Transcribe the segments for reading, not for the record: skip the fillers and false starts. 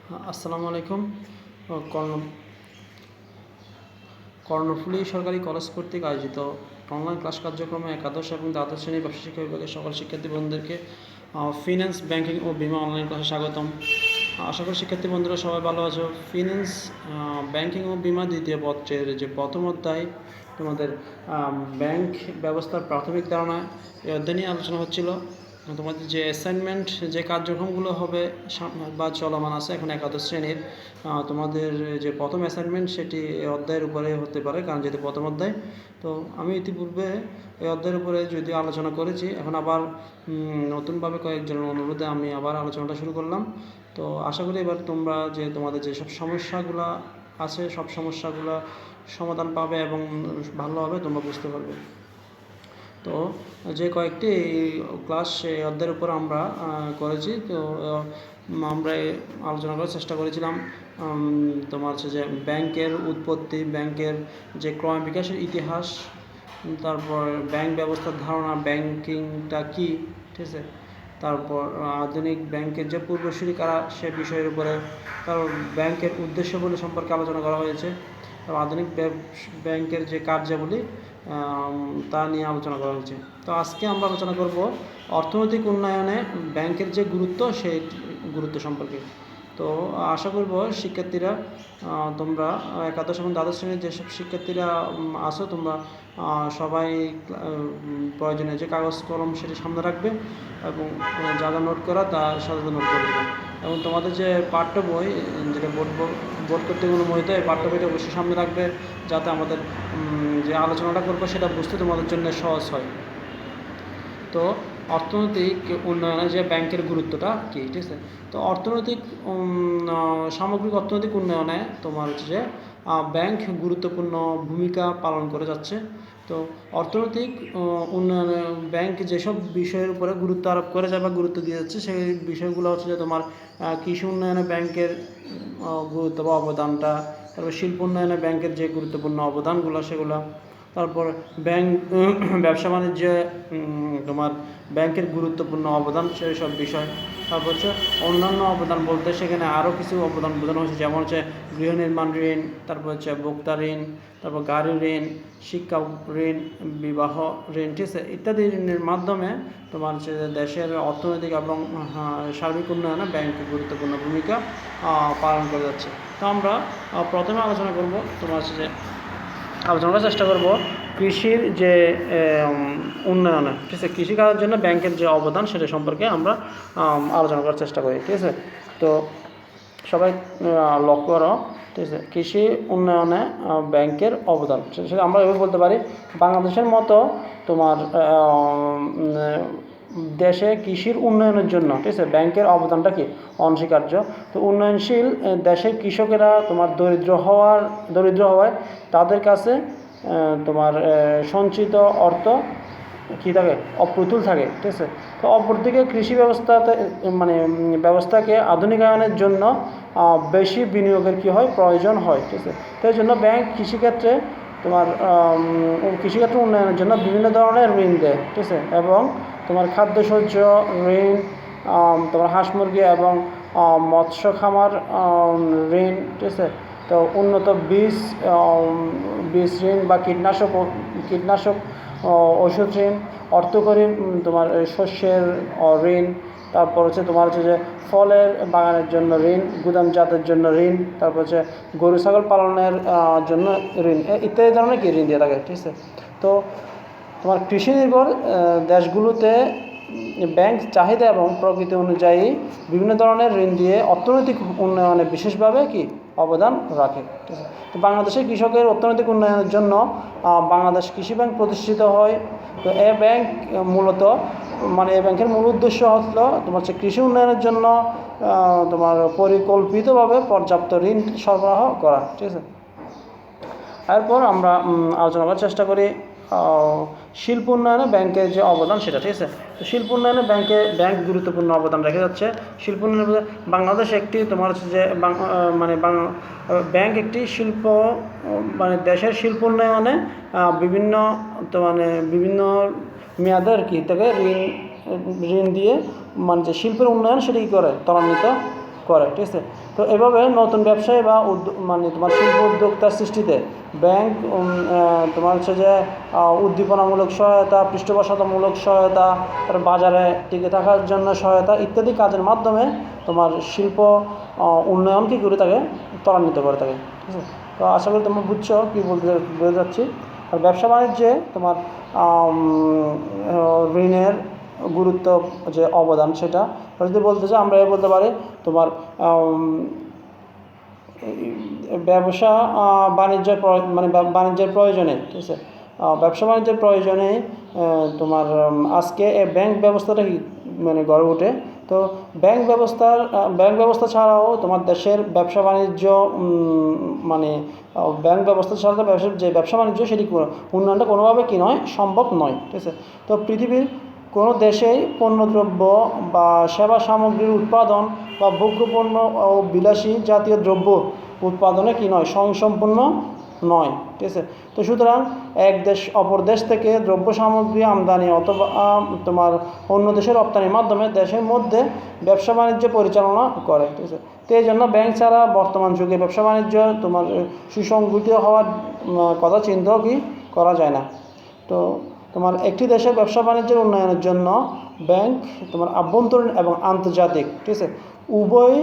আসসালামু আলাইকুম। কর্ণ কর্ণফুলী সরকারি কলেজ কর্তৃক আয়োজিত অনলাইন ক্লাস কার্যক্রমে একাদশ এবং দ্বাদশ শ্রেণীর ব্যবসা শিক্ষা বিভাগের সকল শিক্ষার্থী বন্ধুদেরকে ফিন্যান্স, ব্যাংকিং ও বিমা অনলাইন ক্লাসে স্বাগতম। আশা করি শিক্ষার্থী বন্ধুরা সবাই ভালো আছো। ফিন্যান্স, ব্যাংকিং ও বিমা দ্বিতীয় পত্রের যে প্রথম অধ্যায় তোমাদের ব্যাংক ব্যবস্থার প্রাথমিক ধারণা, এই অধ্যায় নিয়ে আলোচনা হচ্ছিল। তোমাদের যে অ্যাসাইনমেন্ট, যে কার্যক্রমগুলো হবে বা চলমান আছে এখন একাদশ শ্রেণীর, তোমাদের যে প্রথম অ্যাসাইনমেন্ট সেটি এই অধ্যায়ের উপরে হতে পারে, কারণ যেহেতু প্রথম অধ্যায়। তো আমি ইতিপূর্বে এই অধ্যায়ের উপরে যদিও আলোচনা করেছি, এখন আবার নতুনভাবে কয়েকজনের অনুরোধে আমি আবার আলোচনাটা শুরু করলাম। তো আশা করি এবার তোমরা যে তোমাদের যেসব সমস্যাগুলো আছে সব সমস্যাগুলো সমাধান পাবে এবং ভালোভাবে তোমরা বুঝতে পারবে। তো যে কয়েকটি ক্লাস এই অধ্যায়ের উপর আমরা করেছি, তো আমরা আলোচনা করার চেষ্টা করেছিলাম তোমার হচ্ছে যে ব্যাংকের উৎপত্তি, ব্যাংকের যে ক্রয় বিকাশের ইতিহাস, তারপর ব্যাংক ব্যবস্থার ধারণা, ব্যাংকিংটা কী, ঠিক আছে, তারপর আধুনিক ব্যাংকের যে পূর্বসূরি কারা সে বিষয়ের উপরে, তারপর ব্যাংকের উদ্দেশ্যগুলি সম্পর্কে আলোচনা করা হয়েছে, এবং আধুনিক ব্যাংকের যে কার্যাবলী তা নিয়ে আলোচনা করা হয়েছে। তো আজকে আমরা আলোচনা করব অর্থনৈতিক উন্নয়নে ব্যাংকের যে গুরুত্ব, সেই গুরুত্ব সম্পর্কে। তো আশা করব শিক্ষার্থীরা তোমরা একাদশ এবং দ্বাদশ শ্রেণীর যেসব শিক্ষার্থীরা আছো, তোমরা সবাই প্রয়োজনীয় যে কাগজ কলম সেটি সামনে রাখবে এবং যা যা নোট করা তার সাথে নোট করে দেবে। এবং তোমাদের যে পাঠ্য বই, যেটা বোর্ড কর্তৃক অনুমোদিত, এই পাঠ্য বইটা অবশ্যই সামনে রাখবে, যাতে আমাদের যে আলোচনাটা করবো সেটা বুঝতে তোমাদের জন্য সহজ হয়। তো অর্থনৈতিক উন্নয়নে যে ব্যাংকের গুরুত্বটা কী, ঠিক আছে। তো অর্থনৈতিক সামগ্রিক অর্থনৈতিক উন্নয়নে তোমার হচ্ছে যে ব্যাংক গুরুত্বপূর্ণ ভূমিকা পালন করে যাচ্ছে। তো অর্থনৈতিক উন্নয়নে ব্যাংক যেসব বিষয়ের উপরে গুরুত্ব আরোপ করে যায় বা গুরুত্ব দিয়ে যাচ্ছে, সেই বিষয়গুলো হচ্ছে যে তোমার কৃষি উন্নয়নে ব্যাংকের গুরুত্ব বা অবদানটা, তারপর শিল্প উন্নয়নে ব্যাংকের যে গুরুত্বপূর্ণ অবদানগুলো সেগুলো, তারপর ব্যবসা বাণিজ্যে তোমার ব্যাংকের গুরুত্বপূর্ণ অবদান সেই সব বিষয়। তারপর হচ্ছে অন্যান্য অবদান বলতে সেখানে আরও কিছু অবদান বোঝানো হয়েছে, যেমন হচ্ছে গৃহ নির্মাণ ঋণ, তারপর হচ্ছে ভোক্তা ঋণ, তারপর গাড়ি ঋণ, শিক্ষা ঋণ, বিবাহ ঋণ, ঠিক আছে, ইত্যাদি ঋণের মাধ্যমে তোমার হচ্ছে দেশের অর্থনৈতিক এবং সার্বিক উন্নয়নে ব্যাংক গুরুত্বপূর্ণ ভূমিকা পালন করে যাচ্ছে। তো আমরা প্রথমে আলোচনা করব তোমার হচ্ছে যে আলোচনা করার চেষ্টা করব কৃষির যে উন্নয়নে, ঠিক আছে, কৃষিকাজের জন্য ব্যাংকের যে অবদান সেটা সম্পর্কে আমরা আলোচনা করার চেষ্টা করি, ঠিক আছে। তো সবাই লক্ষ্য করো, ঠিক আছে, কৃষি উন্নয়নে ব্যাংকের অবদান সেটা আমরা এভাবে বলতে পারি, বাংলাদেশের মতো তোমার দেশে কৃষির উন্নয়নের জন্য, ঠিক আছে, ব্যাংকের অবদানটা কি অনস্বীকার্য। তো উন্নয়নশীল দেশের কৃষকেরা তোমার দরিদ্র হওয়ায় তাদের কাছে তোমার সঞ্চিত অর্থ কী থাকে, অপ্রতুল থাকে, ঠিক আছে। তো অপরদিকে কৃষি ব্যবস্থাকে আধুনিকায়নের জন্য বেশি বিনিয়োগের কী হয়, প্রয়োজন হয়, ঠিক আছে। তো এই জন্য ব্যাংক কৃষিক্ষেত্রে উন্নয়নের জন্য বিভিন্ন ধরনের ঋণ দেয়, ঠিক আছে, এবং তোমার খাদ্যশস্য ঋণ, তোমার হাঁস মুরগি এবং মৎস্য খামার ঋণ, ঠিক আছে। তো উন্নত বীজ ঋণ বা কীটনাশক ওষুধ ঋণ, অর্থকরী তোমার শস্যের ঋণ, তারপর হচ্ছে তোমার হচ্ছে যে ফলের বাগানের জন্য ঋণ, গুদামজাতের জন্য ঋণ, তারপর হচ্ছে গরু ছাগল পালনের জন্য ঋণ, ইত্যাদি ধরনের কি ঋণ দিয়ে থাকে, ঠিক আছে। তো তোমার কৃষি নির্ভর দেশগুলোতে ব্যাংক চাহিদা এবং প্রকৃতি অনুযায়ী বিভিন্ন ধরনের ঋণ দিয়ে অর্থনৈতিক উন্নয়নে বিশেষভাবে কি অবদান রাখে, ঠিক আছে। তো বাংলাদেশের কৃষকের অর্থনৈতিক উন্নয়নের জন্য বাংলাদেশ কৃষি ব্যাংক প্রতিষ্ঠিত হয়। তো এই ব্যাংকের মূল উদ্দেশ্য হলো তোমার হচ্ছে কৃষি উন্নয়নের জন্য তোমার পরিকল্পিতভাবে পর্যাপ্ত ঋণ সরবরাহ করা, ঠিক আছে। এরপর আমরা আলোচনা করার চেষ্টা করি শিল্প উন্নয়নে ব্যাংকের যে অবদান সেটা, ঠিক আছে। তো শিল্প উন্নয়নে ব্যাংক গুরুত্বপূর্ণ অবদান রেখে যাচ্ছে। শিল্প উন্নয়নে বাংলাদেশ একটি তোমার হচ্ছে যে ব্যাংক একটি দেশের শিল্প উন্নয়নে বিভিন্ন মেয়াদের কি থেকে ঋণ দিয়ে যে শিল্পের উন্নয়ন সেটা কী করে, ত্বরান্বিত করে, ঠিক আছে। তো এভাবে নতুন ব্যবসায়ী বা মানে তোমার শিল্প উদ্যোক্তার সৃষ্টিতে ব্যাংক তোমার হচ্ছে যে উদ্দীপনামূলক সহায়তা, পৃষ্ঠপোষকতামূলক সহায়তা, বাজারে টিকে থাকার জন্য সহায়তা ইত্যাদি কাজের মাধ্যমে তোমার শিল্প উন্নয়ন কী করে থাকে, ত্বরান্বিত করে থাকে, ঠিক আছে। তো আশা করি তোমরা বুঝছো কী বলতে যাচ্ছি। আর ব্যবসা বাণিজ্যে তোমার ঋণের গুরুত্ব যে অবদান, সেটা যদি বলতে চাই আমরা বলতে পারি তোমার ব্যবসা বাণিজ্যের মানে বাণিজ্যের প্রয়োজনে, ঠিক আছে, ব্যবসা বাণিজ্যের প্রয়োজনে তোমার আজকে ব্যাংক ব্যবস্থাটা কি মানে গড়ে ওঠে। তো ব্যাংক ব্যবস্থা ছাড়াও তোমার দেশের ব্যবসা বাণিজ্য মানে ব্যাংক ব্যবস্থা ছাড়া যে ব্যবসা বাণিজ্য সেটি উন্নয়নটা কোনোভাবে কি নয়, সম্ভব নয়, ঠিক আছে। তো পৃথিবীর কোনো দেশেই পণ্যদ্রব্য বা সেবা সামগ্রীর উৎপাদন বা ভোগ্যপণ্য ও বিলাসী জাতীয় দ্রব্য উৎপাদনে কি নয়, স্বয়ংসম্পূর্ণ নয়, ঠিক আছে। তো সুতরাং এক দেশ অপর দেশ থেকে দ্রব্য সামগ্রী আমদানি অথবা তোমার অন্য দেশের রপ্তানির মাধ্যমে দেশের মধ্যে ব্যবসা বাণিজ্য পরিচালনা করে, ঠিক আছে। তো এই জন্য ব্যাংক ছাড়া বর্তমান যুগে ব্যবসা বাণিজ্য তোমার সুসংগঠিত হওয়ার কথা চিন্তাও কি করা যায় না। তো তোমার একটি দেশের ব্যবসা বাণিজ্যের উন্নয়নের জন্য ব্যাংক তোমার আভ্যন্তরীণ এবং আন্তর্জাতিক, ঠিক আছে, উভয়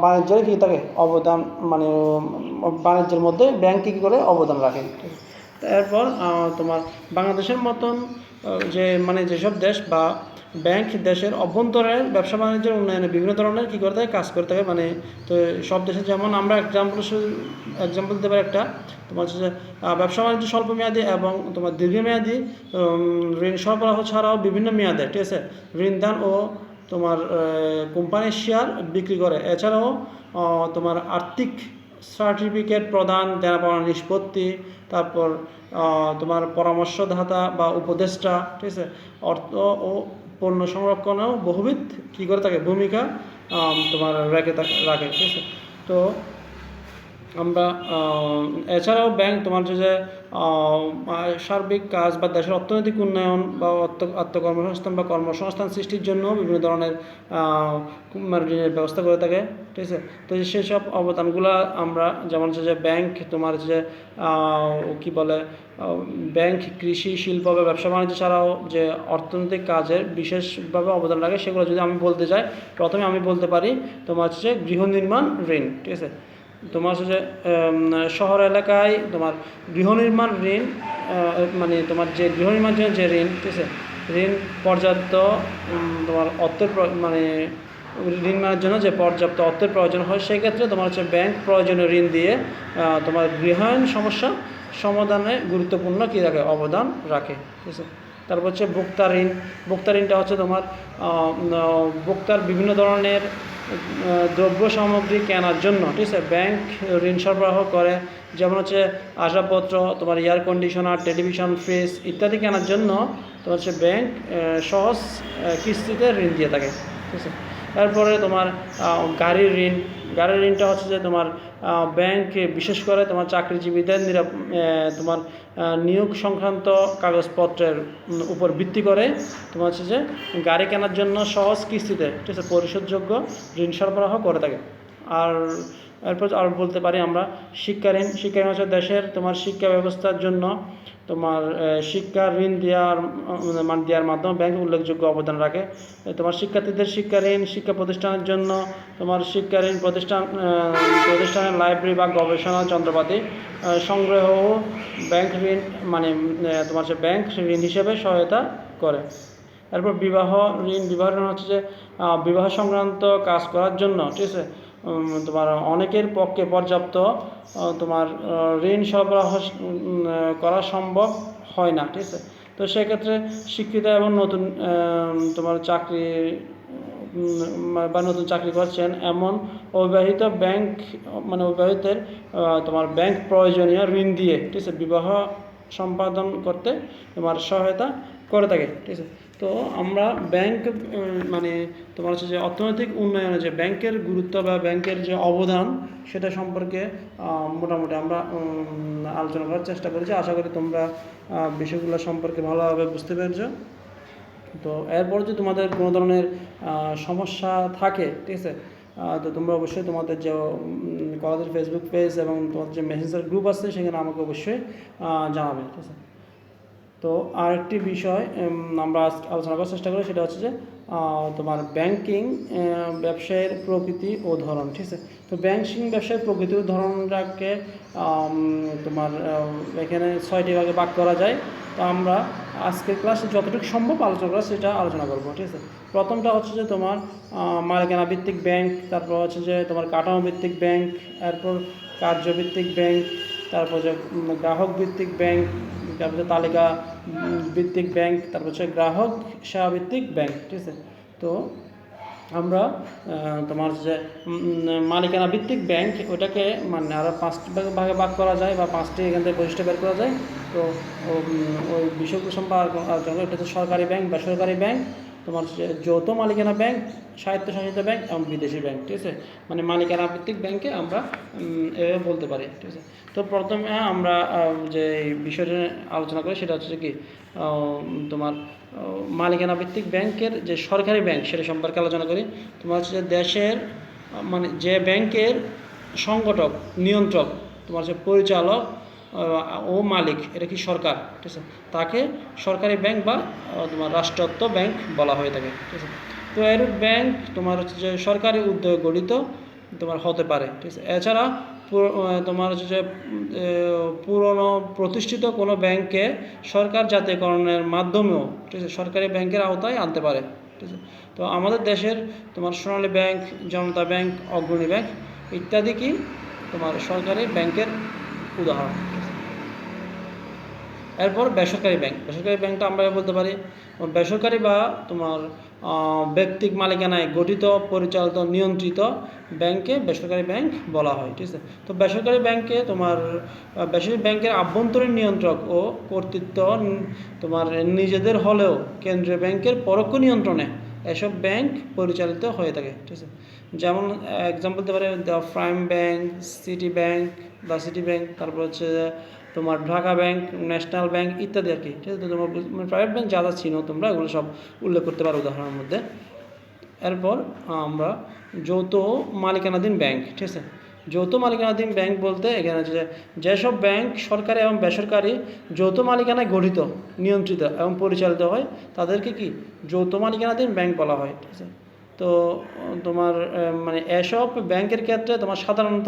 বাণিজ্যের কী থাকে অবদান, মানে বাণিজ্যের মধ্যে ব্যাংক কী করে অবদান রাখে, ঠিক আছে। এরপর তোমার বাংলাদেশের মতন যে মানে যেসব দেশ বা ব্যাংক দেশের অভ্যন্তরের ব্যবসা বাণিজ্যের উন্নয়নে বিভিন্ন ধরনের কী করে থাকে, কাজ করে থাকে। মানে তো সব দেশে যেমন আমরা এক্সাম্পল দিতে পারি একটা, তোমার হচ্ছে যে ব্যবসা বাণিজ্য স্বল্পমেয়াদী এবং তোমার দীর্ঘমেয়াদী ঋণ সরবরাহ ছাড়াও বিভিন্ন মেয়াদে, ঠিক আছে, ঋণ দান ও তোমার কোম্পানির শেয়ার বিক্রি করে। এছাড়াও তোমার আর্থিক সার্টিফিকেট প্রদান, দেনা পাওনা নিষ্পত্তি, তারপর তোমার পরামর্শদাতা বা উপদেষ্টা, ঠিক আছে, অর্থ ও পণ্য সংরক্ষণেও বহুবিধ কী করে থাকে ভূমিকা তোমার রাখে, ঠিক আছে। তো আমরা এছাড়াও ব্যাংক তোমার যে সার্বিক কাজ বা দেশের অর্থনৈতিক উন্নয়ন বা আত্মকর্মসংস্থান বা কর্মসংস্থান সৃষ্টির জন্য বিভিন্ন ধরনের ঋণের ব্যবস্থা করে থাকে, ঠিক আছে। তো সেসব অবদানগুলো আমরা যেমন হচ্ছে যে ব্যাংক তোমার যে কী বলে ব্যাংক কৃষি শিল্প বা ব্যবসা বাণিজ্য ছাড়াও যে অর্থনৈতিক কাজের বিশেষভাবে অবদান রাখে, সেগুলো যদি আমি বলতে চাই, প্রথমে আমি বলতে পারি তোমার হচ্ছে গৃহ নির্মাণ ঋণ, ঠিক আছে। তোমার হচ্ছে যে শহর এলাকায় তোমার গৃহ নির্মাণ ঋণ, মানে তোমার যে গৃহ নির্মাণ যে ঋণ, ঠিক আছে, ঋণ পর্যাপ্ত তোমার অর্থের মানে ঋণ নেওয়ার জন্য যে পর্যাপ্ত অর্থের প্রয়োজন হয়, সেই ক্ষেত্রে তোমার হচ্ছে ব্যাংক প্রয়োজনীয় ঋণ দিয়ে তোমার গৃহায়ণ সমস্যা সমাধানে গুরুত্বপূর্ণ কী রাখে, অবদান রাখে, ঠিক আছে। তারপর হচ্ছে ভোক্তা ঋণ। ভোক্তা ঋণটা হচ্ছে তোমার ভোক্তার বিভিন্ন ধরনের দ্রব্য সামগ্রী কেনার জন্য, ঠিক আছে, ব্যাংক ঋণ সরবরাহ করে। যেমন হচ্ছে আসবাবপত্র, তোমার এয়ার কন্ডিশনার, টেলিভিশন, ফ্রিজ ইত্যাদি কেনার জন্য তোমার হচ্ছে ব্যাংক সহজ কিস্তিতে ঋণ দিয়ে থাকে, ঠিক আছে। তারপরে তোমার গাড়ির ঋণ। গাড়ির ঋণটা হচ্ছে যে তোমার ব্যাংক বিশেষ করে তোমার চাকরিজীবীদের তোমার নিয়োগ সংক্রান্ত কাগজপত্রের উপর ভিত্তি করে তোমার হচ্ছে যে গাড়ি কেনার জন্য সহজ কিস্তিতে, ঠিক আছে, পরিশোধযোগ্য ঋণ সরবরাহ করে থাকে। আর এরপর আর বলতে পারি আমরা শিক্ষা ঋণ। শিক্ষা ঋণ হচ্ছে দেশের তোমার শিক্ষা ব্যবস্থার জন্য তোমার শিক্ষা ঋণ দেওয়ার মাধ্যমে ব্যাংক উল্লেখযোগ্য অবদান রাখে। তোমার শিক্ষার্থীদের শিক্ষা ঋণ, শিক্ষা প্রতিষ্ঠানের জন্য তোমার শিক্ষা ঋণ প্রতিষ্ঠানের লাইব্রেরি বা গবেষণা যন্ত্রপাতি সংগ্রহ ব্যাংক ঋণ মানে তোমার হচ্ছে ব্যাংক ঋণ হিসেবে সহায়তা করে। এরপর বিবাহ ঋণ। বিবাহ ঋণ হচ্ছে যে বিবাহ সংক্রান্ত কাজ করার জন্য, ঠিক আছে, তোমার অনেকের পক্ষে পর্যাপ্ত তোমার ঋণ সরবরাহ করা সম্ভব হয় না, ঠিক আছে। তো সেক্ষেত্রে শিক্ষিত এবং নতুন তোমার চাকরি বা নতুন চাকরি করছেন এমন অবিবাহিত ব্যাংক মানে অবিবাহিতের তোমার ব্যাংক প্রয়োজনীয় ঋণ দিয়ে, ঠিক আছে, বিবাহ সম্পাদন করতে তোমার সহায়তা করে থাকে, ঠিক আছে। তো আমরা ব্যাংক মানে তোমার হচ্ছে যে অর্থনৈতিক উন্নয়নে যে ব্যাংকের গুরুত্ব বা ব্যাংকের যে অবদান সেটা সম্পর্কে মোটামুটি আমরা আলোচনা করার চেষ্টা করেছি। আশা করি তোমরা বিষয়গুলো সম্পর্কে ভালোভাবে বুঝতে পেরেছো। তো এরপর যদি তোমাদের কোনো ধরনের সমস্যা থাকে, ঠিক আছে, তো তোমরা অবশ্যই তোমাদের যে কলেজের ফেসবুক পেজ এবং তোমাদের যে মেসেঞ্জার গ্রুপ আছে সেখানে আমাকে অবশ্যই জানাবে, ঠিক আছে। তো আরেকটি বিষয় আমরা আজকে আলোচনা করার চেষ্টা করি, সেটা হচ্ছে যে তোমার ব্যাংকিং ব্যবসায়ের প্রকৃতি ও ধরন, ঠিক আছে। তো ব্যাংকিং ব্যবসায়ের প্রকৃতি ও ধরনটাকে তোমার এখানে 6টি ভাগে ভাগ করা যায়। তো আমরা আজকের ক্লাসে যতটুকু সম্ভব আলোচনা করা সেটা আলোচনা করবো, ঠিক আছে। প্রথমটা হচ্ছে যে তোমার মালিকানা ভিত্তিক ব্যাংক, তারপর হচ্ছে যে তোমার কাঠামো ভিত্তিক ব্যাংক, এরপর কার্যভিত্তিক ব্যাংক, তারপর যে গ্রাহক ভিত্তিক ব্যাংক, তারপর যে তালিকা ভিত্তিক ব্যাংক, তারপর হচ্ছে গ্রাহক সেবা ভিত্তিক ব্যাংক, ঠিক আছে। তো আমরা তোমার যে মালিকানা ভিত্তিক ব্যাংক ওটাকে মানে আরও 5টি ভাগে ভাগ করা যায় বা 5টি এখান থেকে বৈশিষ্ট্য বের করা যায়। তো ওই বিষয়গুলো সম্পর্কে এটা হচ্ছে সরকারি ব্যাংক, বেসরকারি ব্যাংক, তোমার যৌথ মালিকানা ব্যাংক, স্বায়ত্তশাসিত ব্যাংক এবং বিদেশি ব্যাংক, ঠিক আছে। মানে মালিকানা ভিত্তিক ব্যাংকে আমরা এভাবে বলতে পারি, ঠিক আছে। তো প্রথমে আমরা যে বিষয়টা আলোচনা করি সেটা হচ্ছে কি তোমার মালিকানা ভিত্তিক ব্যাংকের যে সরকারি ব্যাংক সেটা সম্পর্কে আলোচনা করি। তোমার হচ্ছে যে দেশের মানে যে ব্যাংকের সংগঠক, নিয়ন্ত্রক, তোমার হচ্ছে পরিচালক ও মালিক, এটা কি সরকার, ঠিক আছে, তাকে সরকারি ব্যাংক বা তোমার রাষ্ট্রায়ত্ত ব্যাংক বলা হয়ে থাকে, ঠিক আছে। তো এরূপ ব্যাংক তোমার হচ্ছে যে সরকারি উদ্যোগে গঠিত তোমার হতে পারে, ঠিক আছে। এছাড়া তোমার হচ্ছে যে পুরনো প্রতিষ্ঠিত কোনো ব্যাংককে সরকার জাতীয়করণের মাধ্যমেও, ঠিক আছে, সরকারি ব্যাংকের আওতায় আনতে পারে, ঠিক আছে। তো আমাদের দেশের তোমার সোনালী ব্যাংক, জনতা ব্যাংক, অগ্রণী ব্যাংক ইত্যাদি কি তোমার সরকারি ব্যাংকের উদাহরণ। এরপর বেসরকারি ব্যাংক, বেসরকারি ব্যাংকটা আমরা বলতে পারি বেসরকারি বা তোমার ব্যক্তিক মালিকানায় গঠিত, পরিচালিত, নিয়ন্ত্রিত ব্যাংকে বেসরকারি ব্যাংক বলা হয়, ঠিক আছে। তো বেসরকারি ব্যাংকে তোমার বেসরকারি ব্যাংকের আভ্যন্তরীণ নিয়ন্ত্রক ও কর্তৃত্ব তোমার নিজেদের হলেও কেন্দ্রীয় ব্যাংকের পরোক্ষ নিয়ন্ত্রণে এসব ব্যাংক পরিচালিত হয়ে থাকে, ঠিক আছে। যেমন এক্সাম্পল দিতে পারে the prime bank, city bank, the city bank, তারপর হচ্ছে তোমার ঢাকা ব্যাংক, ন্যাশনাল ব্যাংক ইত্যাদি আর কি, ঠিক আছে। তো তোমার প্রাইভেট ব্যাংক যা যা চিনো তোমরা এগুলো সব উল্লেখ করতে পারো উদাহরণের মধ্যে। এরপর আমরা যৌথ মালিকানাধীন ব্যাংক, ঠিক আছে। যৌথ মালিকানাধীন ব্যাংক বলতে এখানে যেসব ব্যাংক সরকারি এবং বেসরকারি যৌথ মালিকানায় গঠিত, নিয়ন্ত্রিত এবং পরিচালিত হয় তাদেরকে কি যৌথ মালিকানাধীন ব্যাংক বলা হয়, ঠিক আছে। তো তোমার মানে এসব ব্যাংকের ক্ষেত্রে তোমার সাধারণত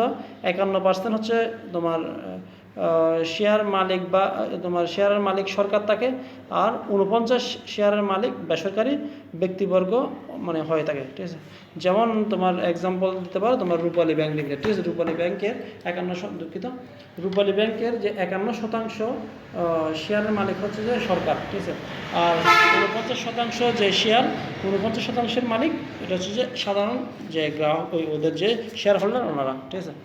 51% হচ্ছে তোমার শেয়ার মালিক বা তোমার শেয়ারের মালিক সরকার থাকে, আর 49 শেয়ারের মালিক বেসরকারি ব্যক্তিবর্গ মানে হয়ে থাকে, ঠিক আছে। যেমন তোমার এক্সাম্পল দিতে পারো তোমার রূপালী ব্যাংক লিমিটেড, ঠিক আছে। রূপালী ব্যাংকের 51 রূপালী ব্যাংকের যে 51% শেয়ারের মালিক হচ্ছে যে সরকার, ঠিক আছে। আর 49% যে শেয়ার, 49%-এর মালিক এটা হচ্ছে যে সাধারণ যে গ্রাহক, ওদের যে শেয়ার হোল্ডার ওনারা, ঠিক আছে।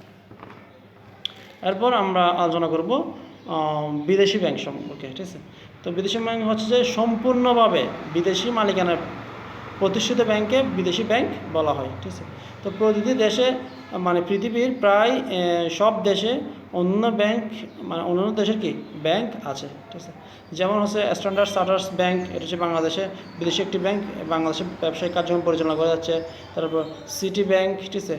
এরপর আমরা আলোচনা করব বিদেশি ব্যাংক সম্পর্কে, ঠিক আছে। তো বিদেশি ব্যাংক হচ্ছে যে সম্পূর্ণভাবে বিদেশি মালিকানার প্রতিষ্ঠিত ব্যাংকে বিদেশি ব্যাংক বলা হয়, ঠিক আছে। তো প্রতিটি দেশে মানে পৃথিবীর প্রায় সব দেশে অন্য ব্যাংক মানে অন্যান্য দেশের কি ব্যাংক আছে, ঠিক আছে। যেমন হচ্ছে স্ট্যান্ডার্ড চার্টার্ড ব্যাংক, এটা হচ্ছে বাংলাদেশে বিদেশি একটি ব্যাংক, বাংলাদেশে ব্যবসায়িক কার্যক্রম পরিচালনা করা যাচ্ছে। তারপর সিটি ব্যাংক, ঠিক আছে,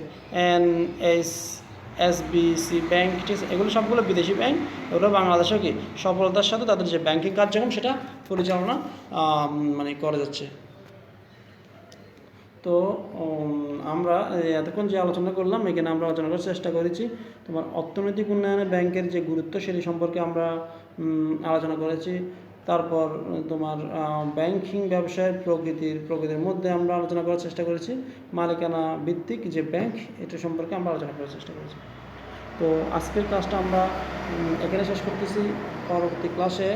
এসবিসি ব্যাংক, ঠিক আছে, এগুলো সবগুলো বিদেশি ব্যাংক। এগুলো বাংলাদেশেও কি সফলতার সাথে তাদের যে ব্যাংকিং কার্যক্রম সেটা পরিচালনা মানে করে যাচ্ছে। তো আমরা এতক্ষণ যে আলোচনা করলাম এখানে আমরা আলোচনা করার চেষ্টা করেছি তোমার অর্থনৈতিক উন্নয়নে ব্যাংকের যে গুরুত্ব সেটি সম্পর্কে আমরা আলোচনা করেছি। তারপর তোমার ব্যাংকিং ব্যবসায়ের প্রকৃতির মধ্যে আমরা আলোচনা করার চেষ্টা করেছি। মালিকানা ভিত্তিক যে ব্যাংক এটা সম্পর্কে আমরা আলোচনা করার চেষ্টা করেছি। তো আজকের ক্লাসটা আমরা এখানে শেষ করতেছি। পরবর্তী ক্লাসে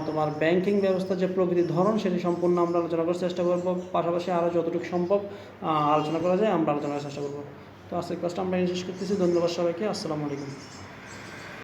তোমার ব্যাংকিং ব্যবস্থার যে প্রকৃতির ধরন সেটি সম্পূর্ণ আমরা আলোচনা করার চেষ্টা করব, পাশাপাশি আরও যতটুকু সম্ভব আলোচনা করা যায় আমরা আলোচনা করার চেষ্টা করব। তো আজকের ক্লাসটা আমরা এখানে শেষ করতেছি। ধন্যবাদ সবাইকে। আসসালামু আলাইকুম।